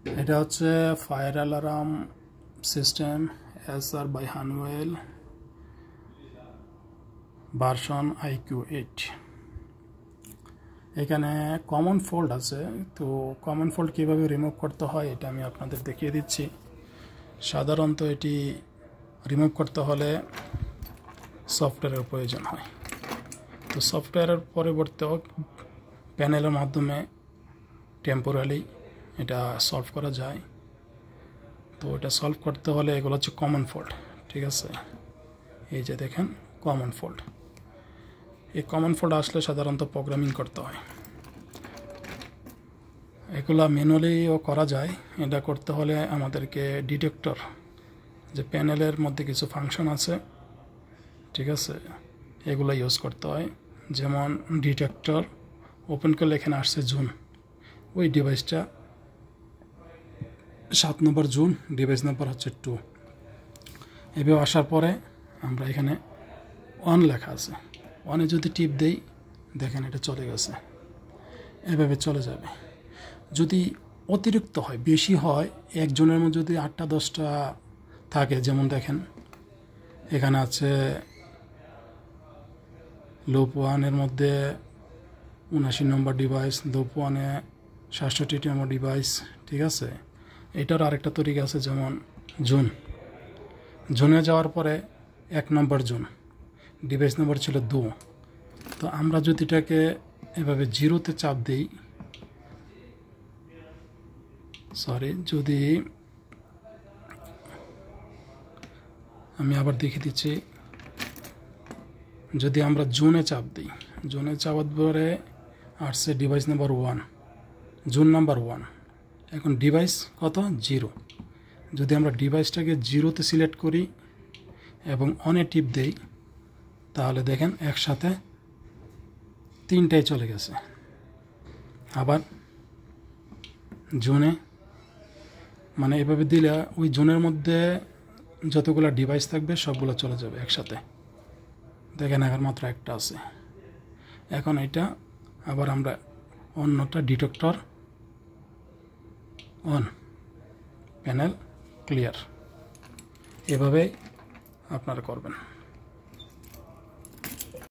এটা হচ্ছে fire alarm system SR by Honeywell version IQ8। এখানে কমন ফল্ট আছে, তো কমন ফল্ট কীভাবে রিমুভ করতে হয় এটা আমি আপনাদের দেখিয়ে দিচ্ছি। সাধারণত এটি রিমুভ করতে হলে সফটওয়্যারের প্রয়োজন হয়, তো সফটওয়্যারের পরিবর্তেও প্যানেলের মাধ্যমে টেম্পোরারি এটা সলভ করা যায়। তো এটা সলভ করতে হলে এগুলো হচ্ছে কমন ফল্ট, ঠিক আছে। এই যে দেখেন কমন ফল্ট, এই কমন ফল্ট আসলে সাধারণত প্রোগ্রামিং করতে হয়। এগুলা ম্যানুয়ালিও করা যায়। এটা করতে হলে আমাদেরকে ডিটেক্টর, যে প্যানেলের মধ্যে কিছু ফাংশন আছে, ঠিক আছে, এগুলো ইউজ করতে হয়। যেমন ডিটেক্টর ওপেন করলে এখানে আসছে জুন, ওই ডিভাইসটা 7 নম্বর জুন, ডিভাইস নাম্বার হচ্ছে 2। এভাবে আসার পরে আমরা এখানে অন লেখা আছে, অনে যদি টিপ দেই দেখেন এটা চলে গেছে, এভাবে চলে যাবে। যদি অতিরিক্ত হয়, বেশি হয়, একজনের মধ্যে যদি 8টা 10টা থাকে, যেমন দেখেন এখানে আছে লুপ 1-এর মধ্যে 79 নম্বর ডিভাইস, লুপ 1-এ 67 নম্বর ডিভাইস, ঠিক আছে। এটার আরেকটা তরিকা আছে, যেমন জুনে যাওয়ার পরে 1 নম্বর জুন, ডিভাইস নম্বর ছিল 2। তো আমরা যদি এটাকে এভাবে 0-তে চাপ দিই, যদি আমি আবার দেখিয়ে দিচ্ছি, যদি আমরা জুনে চাপ দিই, জুনে চাপার পরে আসছে ডিভাইস নাম্বার 1, জুন নাম্বার 1। এখন ডিভাইস কত? 0। যদি আমরা ডিভাইসটাকে 0-তে সিলেক্ট করি এবং অনে টিপ দেই, তাহলে দেখেন একসাথে 3টাই চলে গেছে। আবার জুনে, মানে এভাবে দিলে ওই জোনের মধ্যে যতগুলো ডিভাইস থাকবে সবগুলো চলে যাবে একসাথে। দেখেন এখন মাত্র একটা আছে। এখন এটা আবার আমরা অন্যটা ডিটেক্টর অন, প্যানেল ক্লিয়ার, এভাবেই আপনারা করবেন।